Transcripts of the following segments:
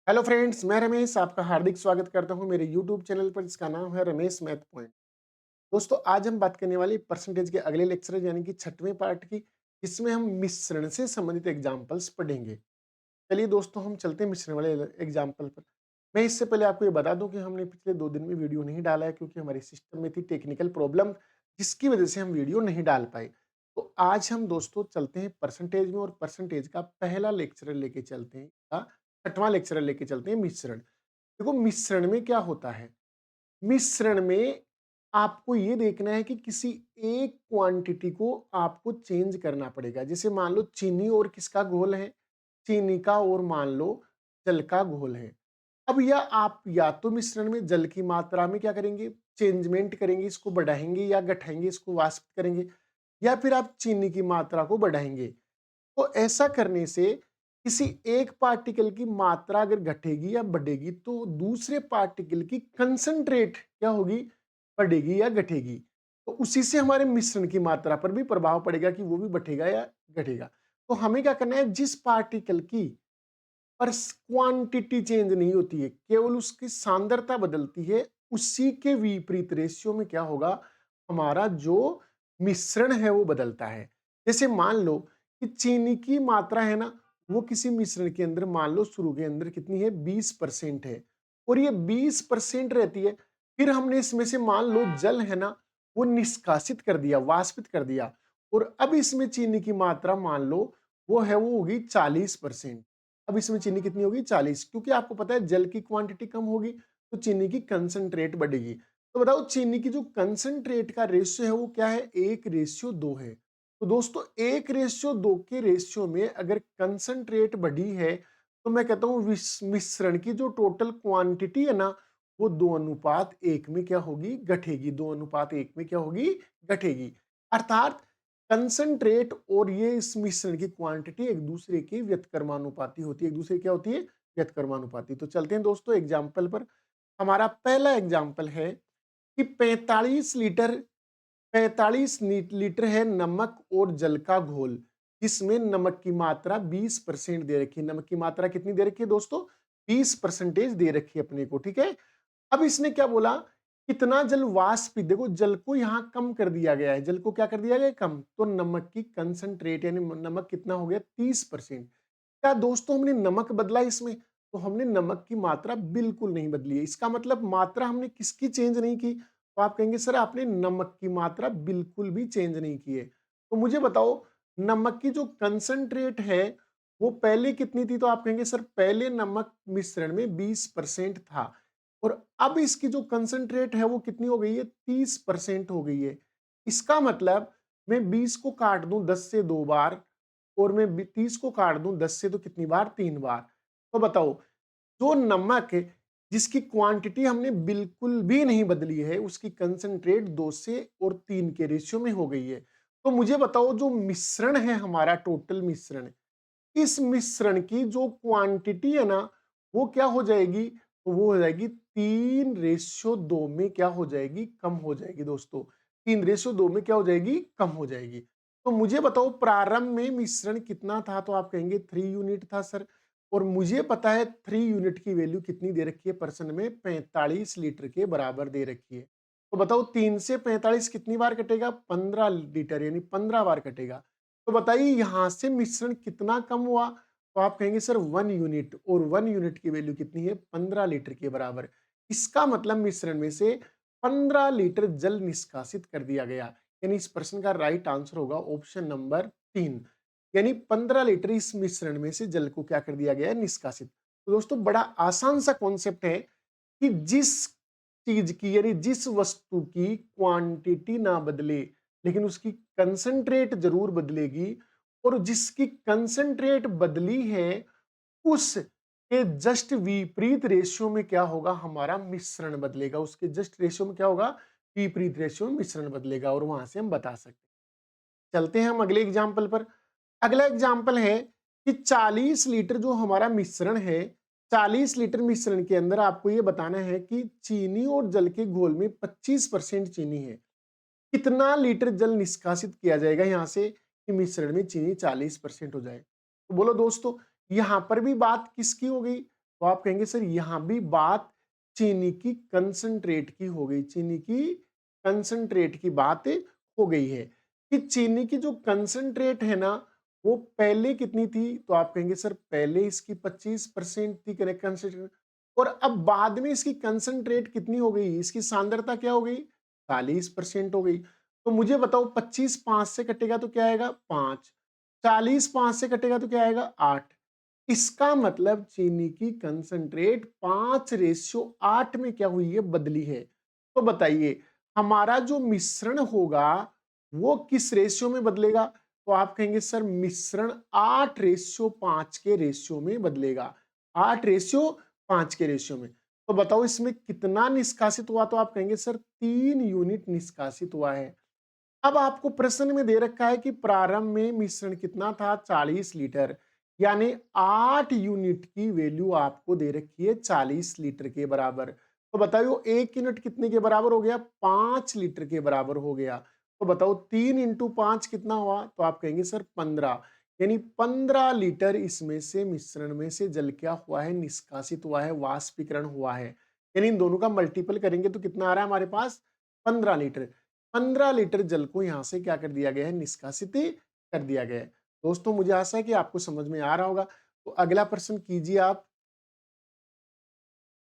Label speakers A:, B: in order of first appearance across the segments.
A: Hello friends, मैं रमेश आपका हार्दिक स्वागत करता हूं मेरे यूट्यूब चैनल पर जिसका नाम है रमेश मैथ पॉइंट। दोस्तों, आज हम बात करने वाले परसेंटेज के अगले लेक्चर यानी कि छठवें पार्ट की, जिसमें हम मिश्रण से संबंधित एग्जाम्पल्स पढ़ेंगे। चलिए दोस्तों, हम चलते हैं मिश्रण वाले एग्जाम्पल पर। मैं इससे पहले आपको ये बता दूं कि हमने पिछले 2 दिन में वीडियो नहीं डाला है क्योंकि हमारे सिस्टम में थी टेक्निकल प्रॉब्लम, जिसकी वजह से हम वीडियो नहीं डाल पाए। तो आज हम दोस्तों चलते हैं परसेंटेज में और परसेंटेज का पहला लेक्चर लेके चलते हैं, छठवां लेक्चर लेके चलते हैं मिश्रण। देखो, मिश्रण में क्या होता है? मिश्रण में आपको ये देखना है कि किसी एक क्वांटिटी को आपको चेंज करना पड़ेगा। जैसे मान लो चीनी और किसका घोल है? चीनी का, और मान लो जल का घोल है। अब आप या तो मिश्रण में जल की मात्रा में क्या करेंगे? चेंजमेंट करेंगे, इसको बढ़ाएंगे या घटाएंगे, इसको वाष्पित करेंगे, या फिर आप चीनी की मात्रा को बढ़ाएंगे। तो ऐसा करने से किसी एक पार्टिकल की मात्रा अगर घटेगी या बढ़ेगी तो दूसरे पार्टिकल की कंसंट्रेट क्या होगी? बढ़ेगी या घटेगी। तो उसी से हमारे मिश्रण की मात्रा पर भी प्रभाव पड़ेगा कि वो भी बढ़ेगा या घटेगा। तो हमें क्या करना है? जिस पार्टिकल की पर क्वांटिटी चेंज नहीं होती है, केवल उसकी सांद्रता बदलती है, उसी के विपरीत रेशियो में क्या होगा? हमारा जो मिश्रण है वो बदलता है। जैसे मान लो कि चीनी की मात्रा है ना, वो किसी मिश्रण के अंदर मान लो शुरू के अंदर कितनी है? 20% है, और ये 20% रहती है। फिर हमने इसमें से मान लो जल है ना, वो निष्कासित कर दिया, वाष्पित कर दिया, और अब इसमें चीनी की मात्रा मान लो वो है, वो होगी 40%। अब इसमें चीनी कितनी होगी? 40, क्योंकि आपको पता है जल की क्वांटिटी कम होगी तो चीनी की कंसंट्रेट बढ़ेगी। तो बताओ, चीनी की जो कंसंट्रेट का रेशियो है वो क्या है? 1:2 है। तो दोस्तों, 1:2 के रेशियो में अगर कंसंट्रेट बढ़ी है तो मैं कहता हूं मिश्रण की जो टोटल क्वांटिटी है ना, वो 2:1 में क्या होगी? घटेगी। 2:1 में क्या होगी? घटेगी। अर्थात कंसंट्रेट और ये इस मिश्रण की क्वांटिटी एक दूसरे की व्यतकर्मानुपाती होती है। एक दूसरे क्या होती है? व्यतकर्मानुपाती। तो चलते हैं दोस्तों एग्जाम्पल पर। हमारा पहला एग्जाम्पल है कि 45 लीटर है नमक और जल का घोल, जिसमें नमक की मात्रा 20% दे रखी है। नमक की मात्रा कितनी दे रखी है दोस्तों? 20% दे रखी है अपने को, ठीक है। अब इसने क्या बोला? कितना जल वाष्पित, देखो जल को यहां कम कर दिया गया है। जल को क्या कर दिया गया है? कम। तो नमक की कंसंट्रेट यानी नमक कितना हो गया? 30%। क्या दोस्तों हमने नमक बदला इसमें? तो हमने नमक की मात्रा बिल्कुल नहीं बदली है। इसका मतलब मात्रा हमने किसकी चेंज नहीं की? तो आप कहेंगे सर आपने नमक की मात्रा बिल्कुल भी चेंज नहीं की है। तो मुझे बताओ, नमक की जो कंसंट्रेट है वो पहले कितनी थी? तो आप कहेंगे सर पहले नमक मिश्रण में 20% था, और अब इसकी जो कंसंट्रेट है वो कितनी हो गई है? 30% हो गई है। इसका मतलब मैं 20 को काट दूं 10 से 2 बार, और मैं 30 को काट दूं 10 से तो कितनी बार? 3 बार। तो बताओ, जो नमक है जिसकी क्वांटिटी हमने बिल्कुल भी नहीं बदली है, उसकी कंसंट्रेट 2 से और 3 के रेशियो में हो गई है। तो मुझे बताओ, जो मिश्रण है हमारा, टोटल मिश्रण, इस मिश्रण की जो क्वांटिटी है ना, वो क्या हो जाएगी? तो वो हो जाएगी 3:2 में क्या हो जाएगी? कम हो जाएगी दोस्तों। 3:2 में क्या हो जाएगी? कम हो जाएगी। तो मुझे बताओ, प्रारंभ में मिश्रण कितना था? तो आप कहेंगे 3 यूनिट था सर, और मुझे पता है 3 यूनिट की वैल्यू कितनी दे रखी है पर्सन में? 45 लीटर के बराबर दे रखी है। तो बताओ 3 से 45 कितनी बार कटेगा? 15 लीटर, यानी 15 बार कटेगा। तो बताइए यहां से मिश्रण कितना कम हुआ? तो आप कहेंगे सर 1 यूनिट, और 1 यूनिट की वैल्यू कितनी है? 15 लीटर के बराबर। इसका मतलब मिश्रण में से 15 लीटर जल निष्कासित कर दिया गया। यानी इस प्रश्न का राइट आंसर होगा ऑप्शन नंबर 3। यानी 15 लीटर इस मिश्रण में से जल को क्या कर दिया गया है? निष्कासित। तो दोस्तों, बड़ा आसान सा कॉन्सेप्ट है कि जिस चीज की यानी जिस वस्तु की क्वांटिटी ना बदले लेकिन उसकी कंसंट्रेट जरूर बदलेगी, और जिसकी कंसंट्रेट बदली है उस के जस्ट विपरीत रेशियो में क्या होगा? हमारा मिश्रण बदलेगा। उसके जस्ट रेशियो में क्या होगा? विपरीत रेशियो में मिश्रण बदलेगा, और वहां से हम बता सकते हैं। चलते हैं हम अगले एग्जाम्पल पर। अगला एग्जाम्पल है कि 40 लीटर जो हमारा मिश्रण है, 40 लीटर मिश्रण के अंदर आपको यह बताना है कि चीनी और जल के घोल में 25% चीनी है। कितना लीटर जल निष्कासित किया जाएगा यहां से कि मिश्रण में चीनी 40% हो जाए? तो बोलो दोस्तों, यहां पर भी बात किसकी हो गई? तो आप कहेंगे सर यहां भी बात चीनी की कंसंट्रेट की हो गई, चीनी की कंसंट्रेट की बात हो गई है कि चीनी की जो कंसंट्रेट है ना वो पहले कितनी थी, तो आप कहेंगे सर पहले इसकी 25% थी करेक्ट कंसंट्रेट, और अब बाद में इसकी कंसंट्रेट कितनी हो गई, इसकी सांद्रता क्या हो गई, 40% हो गई। तो मुझे बताओ 25 5 से कटेगा तो क्या आएगा 5, 40 5 से कटेगा तो क्या आएगा 8। इसका मतलब चीनी की कंसंट्रेट 5:8 में क्या हुई है, बदली है। तो बताइए हमारा जो मिश्रण होगा वो किस रेशियो में बदलेगा, तो आप कहेंगे सर मिश्रण 8:5 के रेशियो में बदलेगा, 8:5 के रेशियो में। तो बताओ इसमें कितना निष्कासित हुआ, तो आप कहेंगे सर 3 यूनिट निष्कासित हुआ है। अब आपको प्रश्न में दे रखा है कि प्रारंभ में मिश्रण कितना था 40 लीटर, यानी 8 यूनिट की वैल्यू आपको दे रखी है 40 लीटर के बराबर। तो बताओ 1 यूनिट कितने के बराबर हो गया, 5 लीटर के बराबर हो गया। तो बताओ 3 इंटू 5 कितना हुआ, तो आप कहेंगे सर 15, यानी 15 लीटर इसमें से मिश्रण में से जल क्या हुआ है, निष्कासित हुआ है, वाष्पीकरण हुआ है। यानी इन दोनों का मल्टीपल करेंगे तो कितना आ रहा है हमारे पास 15 लीटर। 15 लीटर जल को यहां से क्या कर दिया गया है, निष्कासित कर दिया गया है। दोस्तों मुझे आशा है कि आपको समझ में आ रहा होगा। तो अगला प्रश्न कीजिए आप।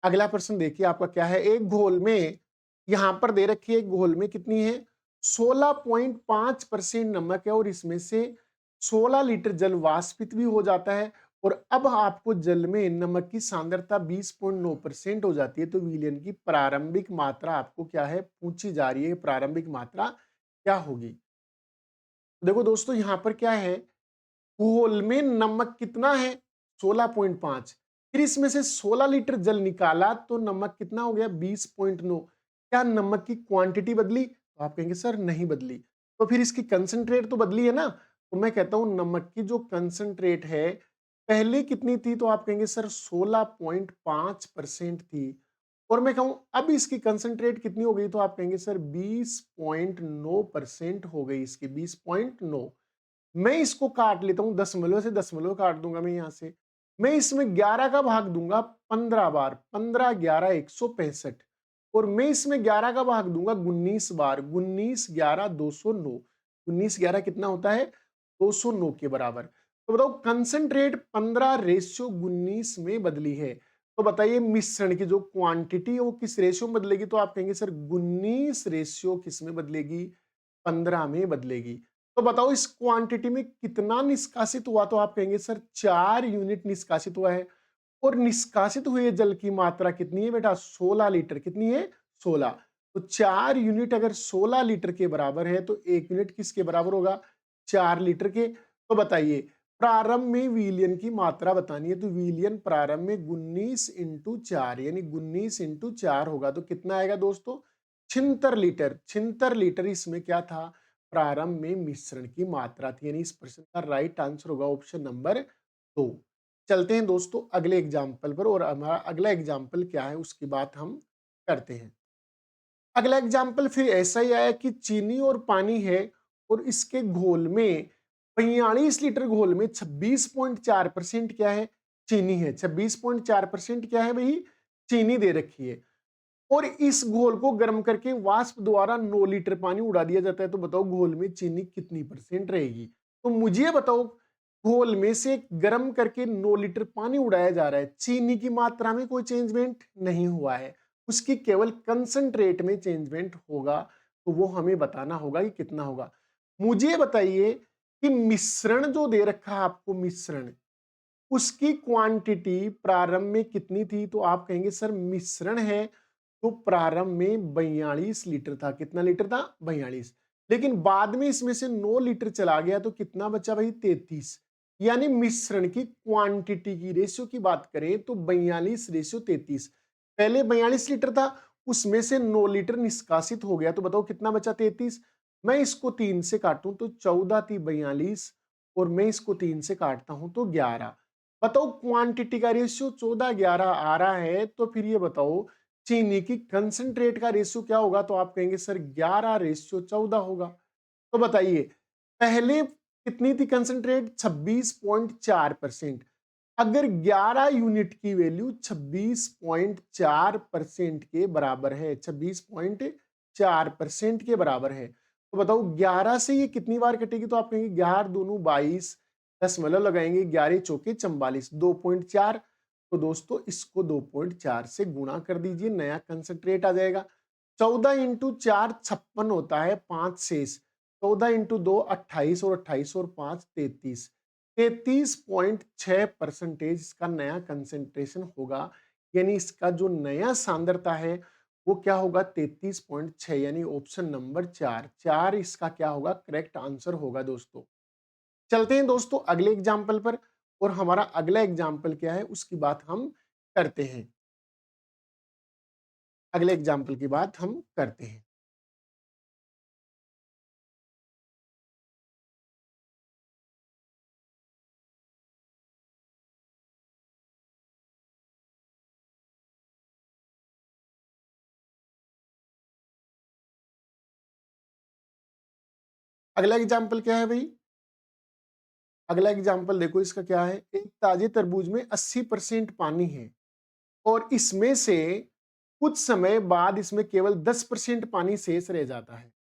A: अगला प्रश्न देखिए आपका क्या है, एक घोल में यहां पर दे रखी है, एक घोल में कितनी है 16.5% नमक है और इसमें से 16 लीटर जल वाष्पित भी हो जाता है, और अब आपको जल में नमक की सांद्रता 20.9% हो जाती है। तो विलयन की प्रारंभिक मात्रा आपको क्या है पूछी जा रही है, प्रारंभिक मात्रा क्या होगी। देखो दोस्तों यहां पर क्या है, घोल में नमक कितना है 16.5, फिर इसमें से 16 लीटर जल निकाला तो नमक कितना हो गया 20.9। क्या नमक की क्वांटिटी बदली, तो आप कहेंगे सर नहीं बदली। तो फिर इसकी कंसंट्रेट तो बदली है ना, तो मैं कहता हूं नमक की जो कंसंट्रेट है पहले कितनी थी, तो आप कहेंगे सर 16.5% थी, और मैं कहूं अब इसकी कंसंट्रेट कितनी हो गई, तो आप कहेंगे सर 20.9% हो गई, इसकी 20.9। मैं इसको काट लेता हूं, दशमलव से दशमलव काट दूंगा मैं यहां से, मैं इसमें 11 का भाग दूंगा 15 बार, 15 11 165, और मैं इसमें 11 का भाग दूंगा 19 बार, 19 11 209, 19 11 कितना होता है 209 के बराबर। तो बताओ कंसंट्रेट 15:19 में बदली है। तो बताइए मिश्रण की जो क्वांटिटी है वो किस रेशियो में बदलेगी, तो आप कहेंगे सर 19 रेशियो किस में बदलेगी, 15 में बदलेगी। तो बताओ इस क्वांटिटी में कितना निष्कासित हुआ, तो आप कहेंगे सर 4 यूनिट निष्कासित हुआ है, और निष्कासित हुए जल की मात्रा कितनी है बेटा 16 लीटर, कितनी है 16। तो 4 यूनिट अगर 16 लीटर के बराबर है तो 1 यूनिट किसके बराबर होगा 4 लीटर के। तो बताइए प्रारंभ में विलयन की मात्रा बतानी है, तो विलयन प्रारंभ में 19 इंटू 4 यानी 19 इंटू 4 होगा, तो कितना आएगा दोस्तों 76 लीटर। 76 लीटर इसमें क्या था प्रारंभ में मिश्रण की मात्रा थी, यानी इस प्रश्न का राइट आंसर होगा ऑप्शन नंबर 2। चलते हैं दोस्तों अगले एग्जाम्पल पर, और हमारा अगला एग्जाम्पल क्या है उसकी बात हम करते हैं। अगला एग्जाम्पल फिर ऐसा ही आया कि चीनी और पानी है, और इसके घोल में 45 लीटर घोल में 26.4% क्या है चीनी है, 26.4% क्या है भाई चीनी दे रखी है, और इस घोल को गर्म करके वाष्प द्वारा 9 लीटर पानी उड़ा दिया जाता है। तो बताओ घोल में चीनी कितनी परसेंट रहेगी। तो मुझे बताओ घोल में से गर्म करके 9 लीटर पानी उड़ाया जा रहा है, चीनी की मात्रा में कोई चेंजमेंट नहीं हुआ है, उसकी केवल कंसंट्रेट में चेंजमेंट होगा। तो वो हमें बताना होगा कि कितना होगा। मुझे बताइए कि मिश्रण जो दे रखा है आपको, मिश्रण उसकी क्वांटिटी प्रारंभ में कितनी थी, तो आप कहेंगे सर मिश्रण है तो प्रारंभ में 42 लीटर था। कितना लीटर था 42, लेकिन बाद में इसमें से 9 लीटर चला गया तो कितना बचा भाई 33। यानी मिश्रण की क्वांटिटी की रेशियो की बात करें तो 42:33। पहले 42 लीटर था, उसमें से 9 लीटर निष्कासित हो गया, तो बताओ कितना बचा 33। मैं इसको 3 से काटूं तो 14 थी 42, और मैं इसको 3 से काटता हूं तो 11। बताओ क्वांटिटी का रेशियो 14:11 आ रहा है, तो फिर ये बताओ चीनी की कंसंट्रेट का रेशियो क्या होगा, तो आप कहेंगे सर 11:14 होगा। तो बताइए पहले कितनी थी कंसंट्रेट 26.4%, अगर 11 यूनिट की वैल्यू 26.4% के बराबर है, 26.4% के बराबर है, तो बताओ 11 से ये कितनी बार कटेगी? तो आप कहेंगे 11 दूनी 22, दशमलव लगाएंगे, 11 चौके 44, 2.4। तो दोस्तों इसको 2.4 से गुणा कर दीजिए, नया कंसंट्रेट आ जाएगा। 14 इंटू 4 56 होता है, 5 शेष। 14 इंटू 2 28 और 28 और 5 33। 33.6% इसका नया कंसेंट्रेशन होगा, यानी इसका जो नया सांद्रता है वो क्या होगा? 33.6, यानी ऑप्शन नंबर 4। 4 इसका क्या होगा? करेक्ट आंसर होगा दोस्तों। चलते हैं दोस्तों अगले एग्जाम्पल पर, और हमारा अगला एग्जाम्पल क्या है उसकी बात हम करते हैं। अगले एग्जाम्पल की बात हम करते हैं। अगला एग्जाम्पल क्या है भाई? अगला एग्जाम्पल देखो, इसका क्या है? एक ताजे तरबूज में 80% पानी है और इसमें से कुछ समय बाद इसमें केवल 10% पानी शेष रह जाता है,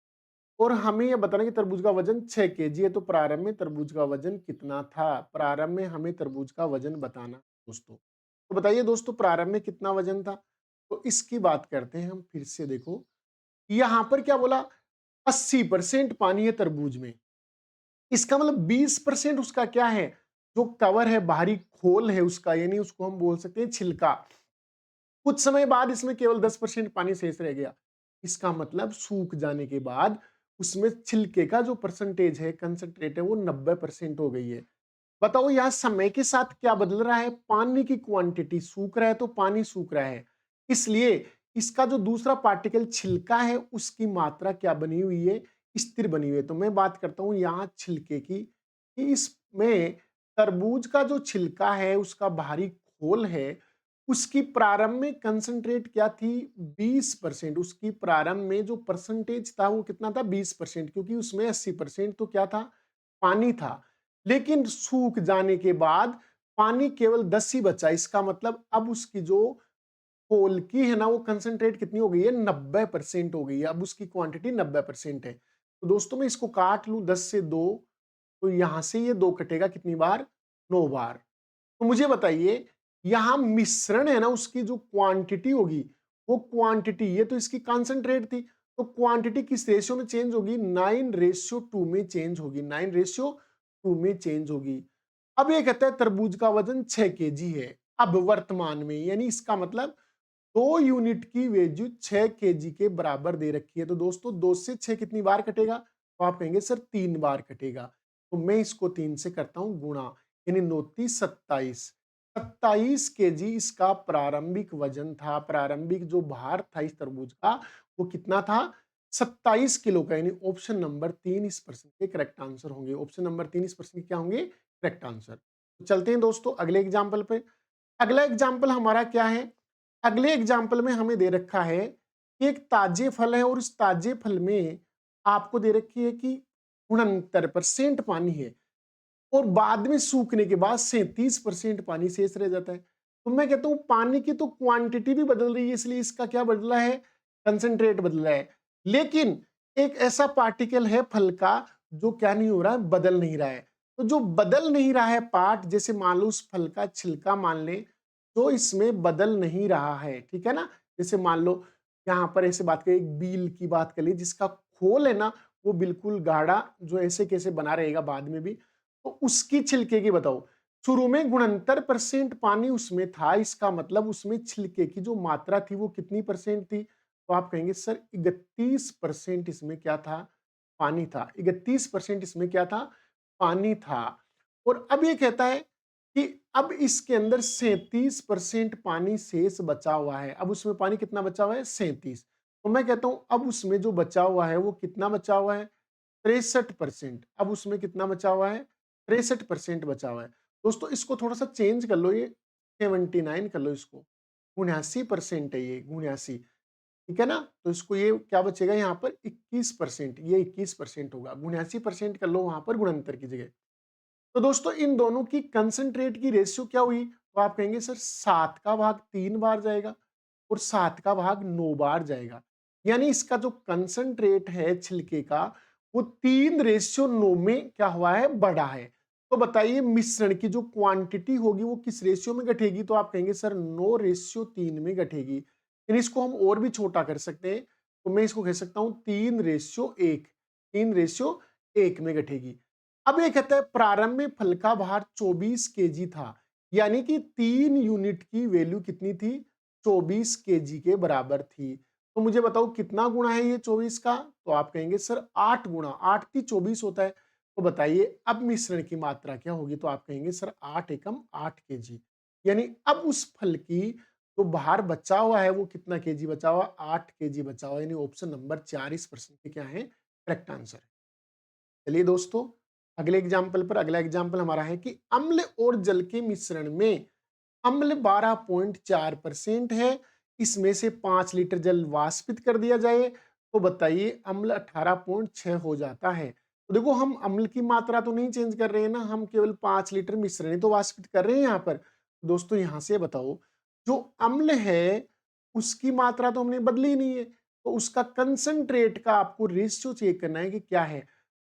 A: और हमें यह बताना कि तरबूज का वजन 6 केजी है। तो प्रारंभ में तरबूज का वजन कितना था? प्रारंभ में हमें तरबूज का वजन बताना दोस्तों। तो बताइए दोस्तों, प्रारंभ में कितना वजन था? तो इसकी बात करते हैं हम फिर से। देखो यहां पर क्या बोला? 80% पानी है तरबूज में, इसका मतलब 20% उसका क्या है? जो कवर है, बाहरी खोल है उसका, यानी उसको हम बोल सकते हैं छिलका। कुछ समय बाद इसमें केवल 10% पानी शेष रह गया, इसका मतलब सूख जाने के बाद उसमें छिलके का जो परसेंटेज है, कंसंट्रेट है, वो 90% हो गई है। बताओ यहां समय के साथ क्या बदल रहा है? पानी की क्वांटिटी, सूख रहा है तो पानी सूख रहा है, इसलिए इसका जो दूसरा पार्टिकल छिलका है उसकी मात्रा क्या बनी हुई है? स्थिर बनी हुई है। तो मैं बात करता हूं यहां छिलके की, कि इसमें तरबूज का जो छिलका है, उसका बाहरी खोल है, उसकी प्रारंभ में कंसंट्रेट क्या थी? 20%। उसकी प्रारंभ में जो परसेंटेज था वो कितना था? 20%, क्योंकि उसमें 80% तो क्या था? पानी था। लेकिन सूख जाने के बाद पानी केवल 10 ही बचा, इसका मतलब अब उसकी जो खोल की है ना, वो कंसंट्रेट कितनी हो गई है? 90% हो गई है। अब उसकी क्वांटिटी 90% है। तो दोस्तों मैं इसको काट लूं 10 से 2, तो यहां से ये 2 कटेगा कितनी बार? 9 बार। तो मुझे बताइए, यहां मिश्रण है ना, उसकी जो क्वांटिटी होगी, वो क्वांटिटी, ये तो इसकी कंसंट्रेट थी, तो क्वांटिटी किस रेशियो में चेंज होगी? 9:2 में चेंज होगी। 9:2 में चेंज होगी। अब ये कहता है तरबूज का वजन 6 केजी है अब वर्तमान में, यानी इसका मतलब 2 यूनिट की वैल्यू 6 केजी के बराबर दे रखी है। तो दोस्तों 2 से 6 कितनी बार कटेगा? तो आप कहेंगे सर 3 बार कटेगा। तो मैं इसको 3 से करता हूं गुणा, यानी 9 × 3 = 27। 27 केजी इसका प्रारंभिक वजन था, प्रारंभिक जो भार था इस तरबूज का, वो कितना था? 27 किलो का, यानी ऑप्शन नंबर 3 इस प्रश्न के करेक्ट आंसर होंगे। ऑप्शन नंबर 3 इस प्रश्न के क्या होंगे? Correct answer. तो चलते हैं दोस्तों अगले एग्जाम्पल पे। अगला एग्जाम्पल हमारा क्या है? अगले एग्जाम्पल में हमें दे रखा है कि एक ताजे फल है, और इस ताजे फल में आपको दे रखी है कि 69% पानी है, और बाद में सूखने के बाद 37% पानी शेष रह जाता है। तो मैं कहता हूं पानी की तो क्वांटिटी भी बदल रही है, इसलिए इसका क्या बदला है? कंसंट्रेट बदला है। लेकिन एक ऐसा पार्टिकल है फल का जो क्या नहीं हो रहा है? बदल नहीं रहा है। तो जो बदल नहीं रहा है पार्ट, जैसे मान लो उस फल का छिलका मान ले, तो इसमें बदल नहीं रहा है, ठीक है ना? जैसे मान लो यहाँ पर ऐसे बात करें, एक बील की बात कर ली जिसका खोल है ना, वो बिल्कुल गाढ़ा, जो ऐसे कैसे बना रहेगा बाद में भी, तो उसकी छिलके की बताओ। शुरू में 69% पानी उसमें था, इसका मतलब उसमें छिलके की जो मात्रा थी वो कितनी परसेंट थी? तो आप कहेंगे सर 31% इसमें क्या था? पानी था। 31% इसमें क्या था? पानी था। और अब ये कहता है कि अब इसके अंदर 37% पानी शेष बचा हुआ है। अब उसमें पानी कितना बचा हुआ है? 37। तो मैं कहता हूं अब उसमें जो बचा हुआ है वो कितना बचा हुआ है? 63%। अब उसमें कितना बचा हुआ है? 63% बचा हुआ है। दोस्तों इसको थोड़ा सा चेंज कर लो, ये 79 कर लो इसको। 79% है ये, 79, ठीक है ना? तो इसको ये क्या बचेगा यहाँ पर? 21%। ये 21% होगा। 79% कर लो वहां पर गुणनतर की जगह। तो दोस्तों इन दोनों की कंसंट्रेट की रेशियो क्या हुई, तो आप कहेंगे सर 7 का भाग 3 बार जाएगा और 7 का भाग 9 बार जाएगा। यानी इसका जो कंसंट्रेट है छिलके का वो 3:9 में क्या हुआ है, बढ़ा है। तो बताइए मिश्रण की जो क्वांटिटी होगी वो किस रेशियो में घटेगी, तो आप कहेंगे सर 9:3 में घटेगी। यानी इसको हम और भी छोटा कर सकते हैं, तो मैं इसको कह सकता हूं 3:1, 3:1 में घटेगी। अब ये कहता है प्रारंभ में फल का भार 24 केजी था, यानी कि 3 यूनिट की वैल्यू कितनी थी, 24 केजी के बराबर थी। तो मुझे बताओ कितना गुणा है ये 24 का, तो आप कहेंगे सर 8 गुणा, 8 की 24 होता है। तो बताइए अब मिश्रण की मात्रा क्या होगी, तो आप कहेंगे सर 8 एकम 8 केजी। यानी अब उस फल की जो भार बचा हुआ है वो कितना केजी बचा हुआ, 8 केजी बचा हुआ, यानी ऑप्शन नंबर 4 इस प्रश्न के क्या है, करेक्ट आंसर है। चलिए दोस्तों अगले एग्जाम्पल पर, अगला एग्जाम्पल हमारा है कि अम्ल और जल के मिश्रण में अम्ल 12.4% है, इसमें से 5 लीटर जल वाष्पित कर दिया जाए, तो बताइए अम्ल 18.6 हो जाता है। तो देखो हम अम्ल की मात्रा तो नहीं चेंज कर रहे हैं ना, हम केवल 5 लीटर मिश्रण ही तो वाष्पित कर रहे हैं यहाँ पर। दोस्तों यहां से बताओ जो अम्ल है उसकी मात्रा तो हमने बदली नहीं है, तो उसका कंसंट्रेट का आपको रेशियो चेक करना है कि क्या है।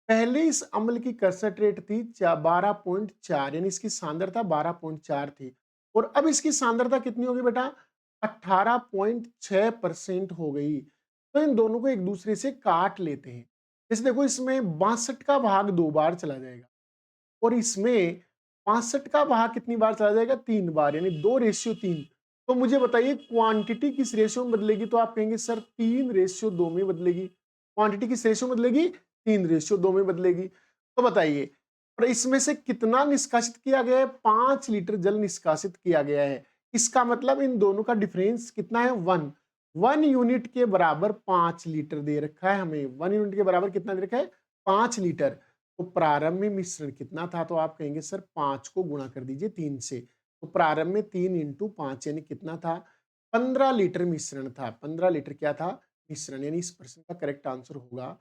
A: पहले इस अम्ल की कंसंट्रेट थी 12.4, यानी इसकी सांद्रता 12.4 थी, और अब इसकी सांद्रता कितनी होगी बेटा, 18.6% हो गई। तो इन दोनों को एक दूसरे से काट लेते हैं। जैसे देखो इसमें 62 का भाग 2 बार चला जाएगा और इसमें 65 का भाग कितनी बार चला जाएगा, 3 बार, यानी 2:3। तो मुझे बताइए क्वांटिटी किस रेशियो में बदलेगी, तो आप कहेंगे सर 3:2 में बदलेगी। क्वांटिटी किस रेशियो में बदलेगी, 3:2 में बदलेगी। तो बताइए और इसमें से कितना निष्कासित किया गया है, 5 लीटर जल निष्कासित किया गया है। इसका मतलब इन दोनों का डिफरेंस कितना है, 1। 1 यूनिट के बराबर 5 लीटर दे रखा है हमें, 1 यूनिट के बराबर कितना दे रखा है, 5 लीटर। तो प्रारंभ में मिश्रण कितना था, तो आप कहेंगे सर 5 को गुणा कर दीजिए 3 से। तो प्रारंभ में 3 इंटू 5 यानी कितना था, 15 लीटर मिश्रण था। 15 लीटर क्या था, मिश्रण, यानी इस प्रश्न का करेक्ट आंसर होगा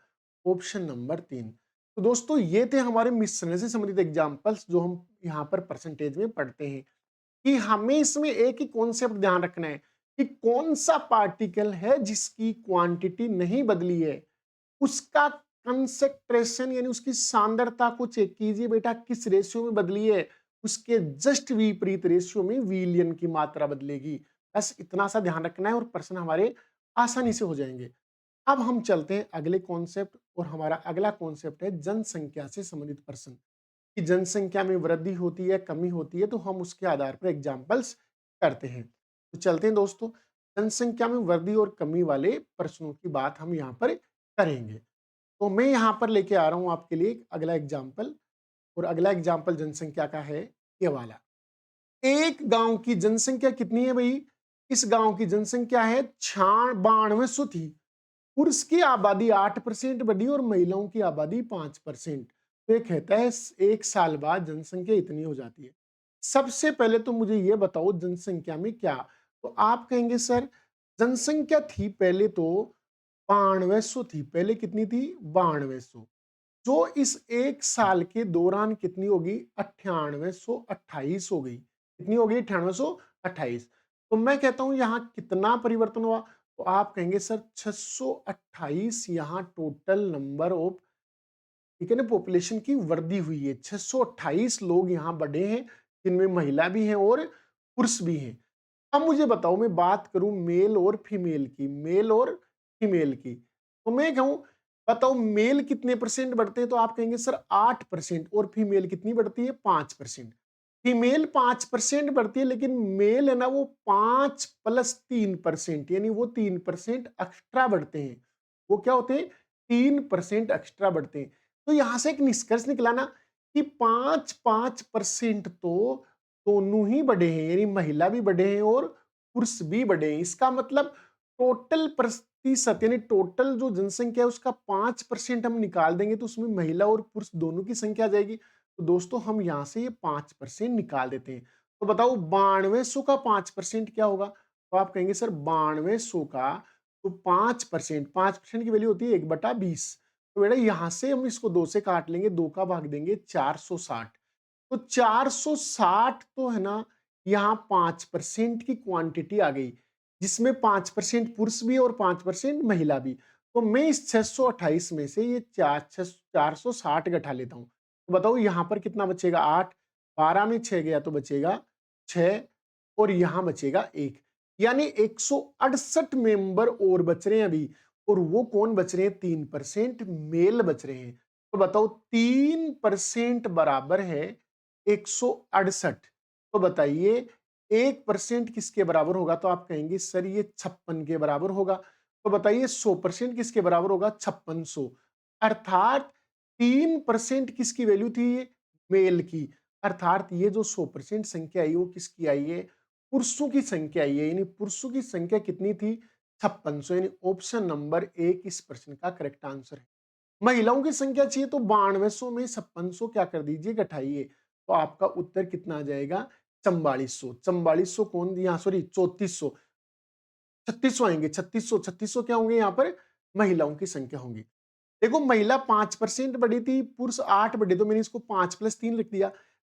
A: ऑप्शन नंबर 3। तो दोस्तों ये थे हमारे मिश्रण से संबंधित एग्जाम्पल्स जो हम यहाँ पर परसेंटेज में पढ़ते हैं, कि हमें इसमें एक ही कॉन्सेप्ट ध्यान रखना है कि कौन सा पार्टिकल है जिसकी क्वांटिटी नहीं बदली है, उसका कंसेंट्रेशन यानी उसकी सांद्रता को चेक कीजिए बेटा किस रेशियो में बदली है, उसके जस्ट विपरीत रेशियो में विलयन की मात्रा बदलेगी। बस इतना सा ध्यान रखना है और प्रश्न हमारे आसानी से हो जाएंगे। अब हम चलते हैं अगले कॉन्सेप्ट, और हमारा अगला कॉन्सेप्ट है जनसंख्या से संबंधित प्रश्न, कि जनसंख्या में वृद्धि होती है कमी होती है, तो हम उसके आधार पर एग्जाम्पल्स करते हैं। तो चलते हैं दोस्तों, जनसंख्या में वृद्धि और कमी वाले प्रश्नों की बात हम यहाँ पर करेंगे। तो मैं यहाँ पर लेके आ रहा हूँ आपके लिए एक अगला एग्जाम्पल, और अगला एग्जाम्पल जनसंख्या का है ये वाला। एक गांव की जनसंख्या कितनी है भाई, इस गांव की जनसंख्या है 9200 थी। पुरुष की आबादी 8% बढ़ी और महिलाओं की आबादी 5%। तो ये कहता है एक साल बाद जनसंख्या इतनी हो जाती है। सबसे पहले तो मुझे ये बताओ जनसंख्या में क्या, तो आप कहेंगे सर जनसंख्या थी पहले तो 9200 थी, पहले कितनी थी, 9200, जो इस एक साल के दौरान कितनी होगी, 9828 हो गई। कितनी हो गई, 9828। तो मैं कहता हूं यहां कितना परिवर्तन हुआ, तो आप कहेंगे सर 628 यहाँ टोटल नंबर ऑफ, ठीक है ना, पॉपुलेशन की वृद्धि हुई है। 628 लोग यहाँ बढ़े हैं, जिनमें महिला भी हैं और पुरुष भी हैं। अब मुझे बताओ मैं बात करूं मेल और फीमेल की, मेल और फीमेल की, तो मैं कहूं बताओ मेल कितने परसेंट बढ़ते हैं, तो आप कहेंगे सर 8%, और फीमेल कितनी बढ़ती है, 5%। फीमेल 5% बढ़ती है, लेकिन मेल है ना वो 5 प्लस 3%, यानी वो 3% एक्स्ट्रा बढ़ते हैं। वो क्या होते हैं, 3% एक्स्ट्रा बढ़ते हैं। तो यहां से एक निष्कर्ष निकला ना कि 5-5% तो दोनों ही बढ़े हैं, यानी महिला भी बढ़े हैं और पुरुष भी बढ़े हैं। इसका मतलब टोटल प्रतिशत यानी टोटल जो जनसंख्या है उसका 5% हम निकाल देंगे तो उसमें महिला और पुरुष दोनों की संख्या आ जाएगी। तो दोस्तों हम यहां से ये 5% निकाल देते हैं। तो बताओ 9200 का 5% क्या होगा, तो आप कहेंगे सर 9200 का तो 5%, 5% की वैल्यू होती है 1/20। तो बेटा यहां से हम इसको 2 से काट लेंगे, 2 का भाग देंगे 460। तो 460 तो है ना, यहाँ 5% की क्वांटिटी आ गई, जिसमें 5% पुरुष भी और 5% महिला भी। तो मैं इस 628 में से ये 460 घटा लेता हूँ। तो बताओ यहाँ पर कितना बचेगा? 8, 12 में 6 गया तो बचेगा 6 और यहाँ बचेगा 1। यानी 168 मेंबर और बच रहे हैं अभी, और वो कौन बच रहे हैं? 3% मेल बच रहे हैं। तो बताओ 3% बराबर है 168। तो बताइए 1% किसके बराबर होगा? तो आप कहेंगे सर ये 56 के बराबर होगा। तो बताइए 100% किसके बराबर होगा? 5600। अर्थात 3% किसकी वैल्यू थी? ये मेल की। अर्थात ये जो 100% संख्या आई वो किसकी आई है? पुरुषों की संख्या आई है। यानी पुरुषों की संख्या कितनी थी? 5600। यानी ऑप्शन नंबर 1 इस प्रश्न का करेक्ट आंसर है। महिलाओं की संख्या चाहिए तो 9200 में 5600 क्या कर दीजिए? घटाइए। तो आपका उत्तर कितना आ जाएगा? 4400। 4400 कौन दिया? सॉरी 3400, 3600 आएंगे। 3600, 3600 क्या होंगे? यहाँ पर महिलाओं की संख्या होंगी। देखो महिला 5% बढ़ी थी, पुरुष 8 बढ़े, तो मैंने इसको 5 + 3 लिख दिया,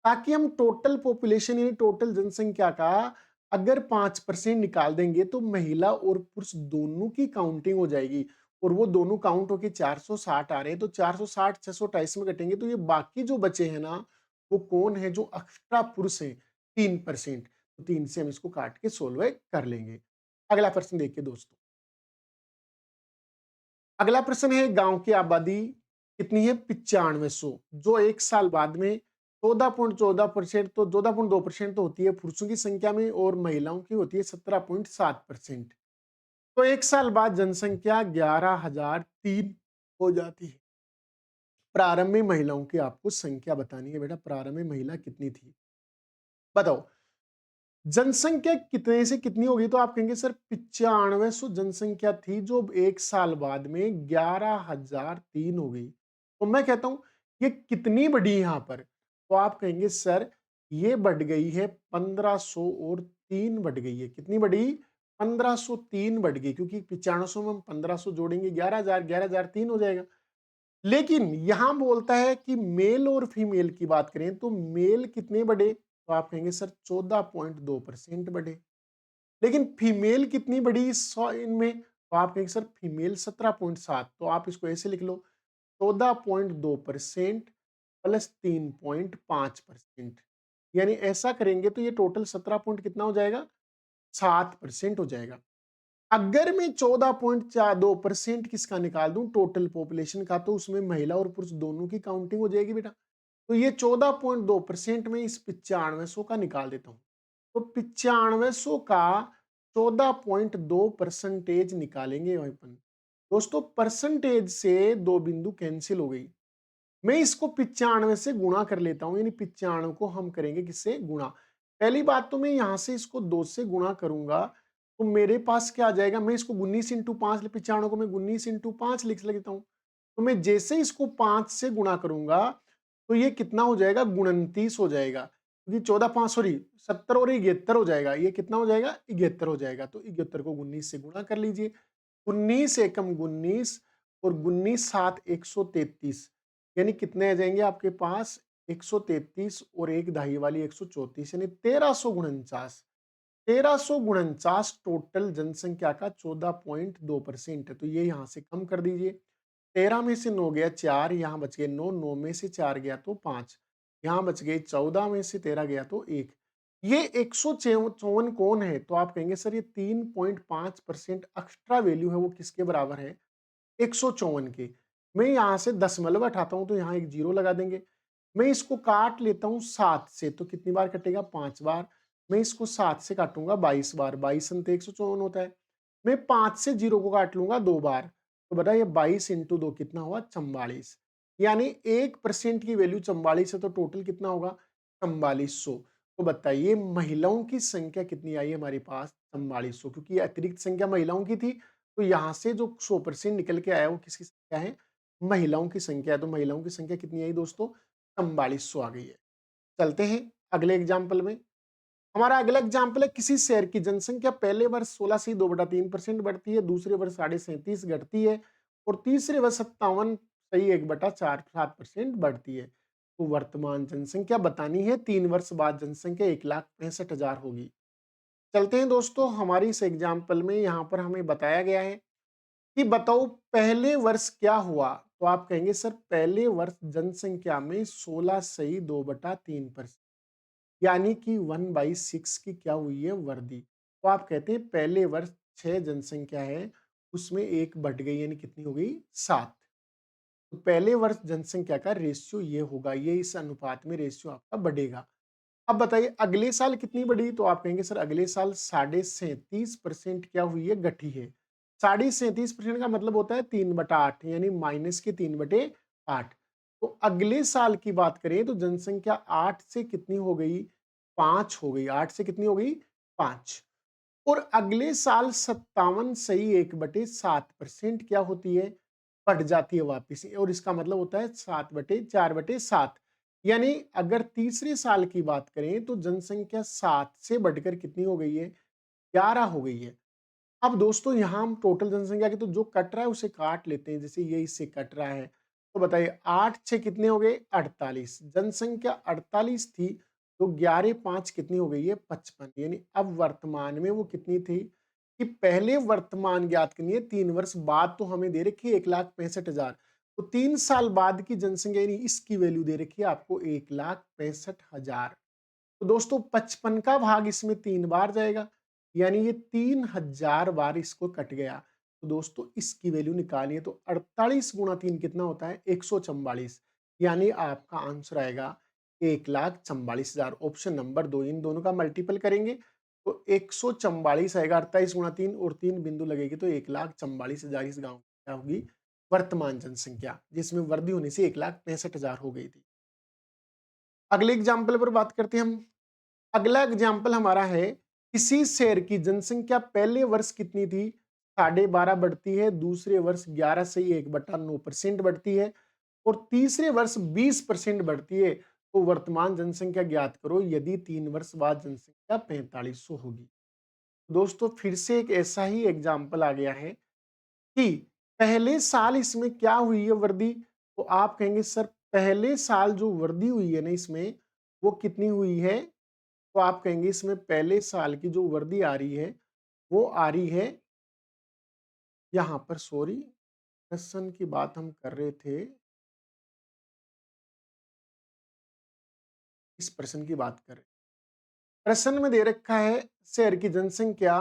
A: ताकि हम टोटल पॉपुलेशन यानी टोटल जनसंख्या का अगर 5% निकाल देंगे तो महिला और पुरुष दोनों की काउंटिंग हो जाएगी, और वो दोनों काउंट होके 460 आ रहे हैं। तो 460 628 में कटेंगे तो ये बाकी जो बचे हैं ना, वो कौन है? जो एक्स्ट्रा पुरुष है 3%। तो 3 से हम इसको काट के सोल्व कर लेंगे। अगला प्रश्न देखिए दोस्तों। अगला प्रश्न है गांव की आबादी कितनी है? 9500, जो एक साल बाद में 14.14%, तो 14.2% तो होती है पुरुषों की संख्या में, और महिलाओं की होती है 17.7%। तो एक साल बाद जनसंख्या 11,003 हो जाती है। प्रारंभ में महिलाओं की आपको संख्या बतानी है बेटा। प्रारंभ में महिला कितनी थी? बताओ। जनसंख्या कितने से कितनी होगी? तो आप कहेंगे सर 9500 जनसंख्या थी, जो एक साल बाद में 11,003 हो गई। तो मैं कहता हूं ये कितनी बढ़ी यहां पर? तो आप कहेंगे सर ये बढ़ गई है 1500 और 3 बढ़ गई है। कितनी बढ़ी? 1503 बढ़ गई, क्योंकि 9500 में हम 1500 जोड़ेंगे 11,000, 11,003 हो जाएगा। लेकिन यहां बोलता है कि मेल और फीमेल की बात करें तो मेल कितने बढ़े? तो आप कहेंगे सर 14.2% बढ़े। लेकिन फीमेल कितनी बढ़ी 100 इनमें? तो आप कहेंगे सर फीमेल 17.7। तो आप इसको ऐसे लिख लो, 14.2% प्लस 3.5%। यानी ऐसा करेंगे तो ये टोटल 17 पॉइंट कितना हो जाएगा? 7% हो जाएगा। अगर मैं 14.2% किसका निकाल दूं? टोटल पॉपुलेशन का, तो उसमें महिला और पुरुष दोनों की काउंटिंग हो जाएगी बेटा। तो ये 14.2% में इस 9500 का निकाल देता हूं। तो 9500 का 14.2% निकालेंगे अपन। दोस्तों परसेंटेज से दो बिंदु कैंसिल हो गई। मैं इसको 95 से गुणा कर लेता हूं, यानी 95 को हम करेंगे किससे? गुणा। पहली बात तो मैं यहां से इसको 2 से गुणा करूंगा, तो मेरे पास क्या आ जाएगा? मैं इसको 19 इंटू 5, 95 को मैं 19 इंटू 5 लिख लेता हूं। तो मैं जैसे इसको 5 से गुणा करूंगा तो ये कितना हो जाएगा? 29 हो जाएगा, क्योंकि 14 5 सॉरी 70 और 73 हो जाएगा। ये कितना हो जाएगा? 73 हो जाएगा। तो 73 को 19 से गुणा कर लीजिए। 19 एकम 19 और 19 सात 133, यानी कितने आ जाएंगे आपके पास? 133 और एक दहाई वाली 134, यानी 1349। 1349 टोटल जनसंख्या का 14.2% है। तो ये यहां से कम कर दीजिए। 13 में से 9 गया 4, यहाँ बच गए 9, 9 में से 4 गया तो 5, यहाँ बच गए 14 में से 13 गया तो 1। ये 154 कौन है? तो आप कहेंगे सर ये 3.5% एक्स्ट्रा वैल्यू है, वो किसके बराबर है? 154 के। मैं यहाँ से दशमलव हटाता हूँ तो यहाँ एक जीरो लगा देंगे। मैं इसको काट लेता हूँ 7 से, तो कितनी बार कटेगा? 5 बार। मैं इसको 7 से काटूंगा 22 बार, 22 अंत 154 होता है। मैं 5 से जीरो को काट लूंगा 2 बार, तो बता ये 22 इंटू 2 कितना हुआ? 44। यानी 1% की वैल्यू 44 है, तो टोटल कितना होगा? 4400। तो बताइए महिलाओं की संख्या कितनी आई हमारे पास? 4400, क्योंकि अतिरिक्त संख्या महिलाओं की थी, तो यहाँ से जो 100% निकल के आया वो किसकी संख्या है? महिलाओं की संख्या है। तो महिलाओं की संख्या कितनी आई दोस्तों? 4400 आ गई है। चलते हैं अगले एग्जाम्पल में। हमारा अगला एग्जाम्पल है किसी शहर की जनसंख्या पहले वर्ष 16 से 2/3% बढ़ती है, दूसरे वर्ष 37.5 घटती है, और तीसरे वर्ष 57 सही 1/4 7% बढ़ती है। तो वर्तमान जनसंख्या बतानी है, 3 वर्ष बाद जनसंख्या 1,65,000 होगी। चलते हैं दोस्तों हमारी इस एग्जाम्पल में, यहाँ पर हमें बताया गया है कि बताओ पहले वर्ष क्या हुआ? तो आप कहेंगे सर पहले वर्ष जनसंख्या में 16 सही 2/3% यानी कि 1/6 की क्या हुई है? वृद्धि। तो आप कहते हैं पहले वर्ष 6 जनसंख्या है, उसमें 1 बढ़ गई यानी कितनी हो गई? 7। तो पहले वर्ष जनसंख्या का रेशियो ये होगा, ये इस अनुपात में रेशियो आपका बढ़ेगा। अब बताइए अगले साल कितनी बढ़ी? तो आप कहेंगे सर अगले साल 37.5% क्या हुई है? घटी है। 37.5% का मतलब होता है 3/8 यानी माइनस के 3/8। तो अगले साल की बात करें तो जनसंख्या 8 से कितनी हो गई? 5 हो गई। 8 से कितनी हो गई? 5। और अगले साल 57 सही 1/7% क्या होती है? बढ़ जाती है वापिस और इसका मतलब होता है 7/4/7 यानी अगर तीसरे साल की बात करें तो जनसंख्या 7 से बढ़कर कितनी हो गई है? 11 हो गई है। अब दोस्तों यहाँ हम टोटल जनसंख्या की तो जो कट रहा है उसे काट लेते हैं, जैसे ये इससे कट रहा है। तो बताइए 8 6 कितने हो गए? 48। जनसंख्या 48 थी तो 11 5 कितनी हो गई है? 55 यानी अब वर्तमान में वो कितनी थी? कि पहले वर्तमान ज्ञात करनी है, 3 वर्ष बाद तो हमें दे रखी है 1,65,000, तो 3 साल बाद की जनसंख्या यानी इसकी वैल्यू दे रखी है आपको 1,65,000। तो दोस्तों 55 का भाग इसमें 3 बार जाएगा यानी ये 3000 बार इसको कट गया। तो दोस्तों इसकी वैल्यू निकालिए तो 48 गुणा 3 कितना होता है? 144 यानी आपका आंसर आएगा 1,44,000। ऑप्शन नंबर 2 इन दोनों का मल्टीपल करेंगे तो 144 आएगा। 48 गुणा 3 और 3 बिंदु लगेगी तो 1,44,000 इस गांव की क्या होगी? वर्तमान जनसंख्या, जिसमें वृद्धि होने से 1,65,000 हो गई थी। अगले एग्जाम्पल पर बात करते हैं हम। अगला एग्जाम्पल हमारा है किसी शहर की जनसंख्या पहले वर्ष कितनी थी? 12.5 बढ़ती है, दूसरे वर्ष 11 से 1/9% बढ़ती है और तीसरे वर्ष 20% बढ़ती है। तो वर्तमान जनसंख्या ज्ञात करो यदि 3 वर्ष बाद जनसंख्या 4500 होगी। दोस्तों फिर से एक ऐसा ही एग्जाम्पल आ गया है कि पहले साल इसमें क्या हुई है वृद्धि? तो आप कहेंगे सर पहले साल जो वृद्धि हुई है ना इसमें, वो कितनी हुई है? तो आप कहेंगे इसमें पहले साल की जो वर्दी आ रही है वो आ रही है यहाँ पर, सॉरी प्रश्न की बात हम कर रहे थे, इस प्रश्न की बात कर रहे प्रश्न में दे रखा है शहर की जनसंख्या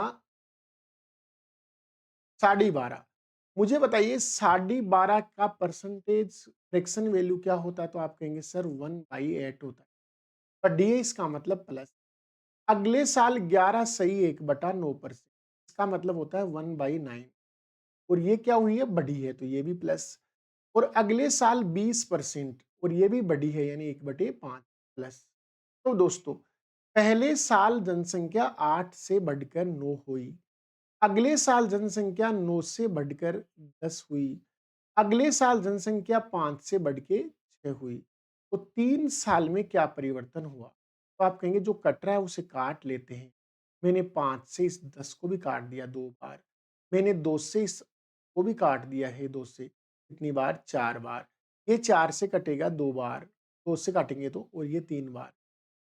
A: 12.5। मुझे बताइए 12.5 का परसेंटेज फ्रैक्शन वैल्यू क्या होता है? तो आप कहेंगे सर 1/8 होता है, पर डी इसका मतलब प्लस। अगले साल 11 सही 1/9%, इसका मतलब होता है 1/9 और ये क्या हुई है? बढ़ी है तो ये भी प्लस। और अगले साल 20% और ये भी बढ़ी है यानी 1/5 प्लस। तो दोस्तों पहले साल जनसंख्या 8 से बढ़कर 9 हुई, अगले साल जनसंख्या 9 से बढ़कर 10 हुई, अगले साल जनसंख्या 5 से बढ़ के 6 हुई। तो 3 साल में क्या परिवर्तन हुआ? तो आप कहेंगे जो कट रहा है उसे काट लेते हैं। मैंने 5 से इस 10 को भी काट दिया 2 बार। मैंने 2 से इस को भी काट दिया है 2 से। कितनी बार? 4 बार। ये 4 से कटेगा 2 बार, 2 से काटेंगे तो, और ये 3 बार।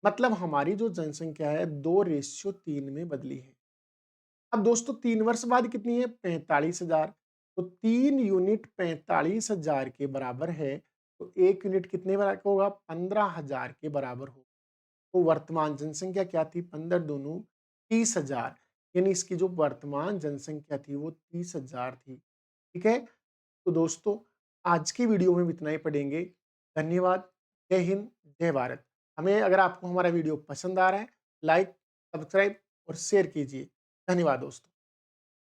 A: मतलब हमारी जो जनसंख्या है 2:3 में बदली है। अब दोस्तों 3 वर्ष बाद कितनी है? 45,000। तो 3 यूनिट 45,000 के बराबर है तो 1 यूनिट कितने बराबर का होगा? 15,000 के बराबर होगा। तो वर्तमान जनसंख्या क्या थी? 15 दूनी 30,000 यानी इसकी जो वर्तमान जनसंख्या थी वो 30,000 थी। ठीक है? तो दोस्तों आज की वीडियो में हम इतना ही पढ़ेंगे। धन्यवाद। जय हिंद, जय भारत। हमें अगर आपको हमारा वीडियो पसंद आ रहा है, लाइक, सब्सक्राइब और शेयर कीजिए। धन्यवाद दोस्तों।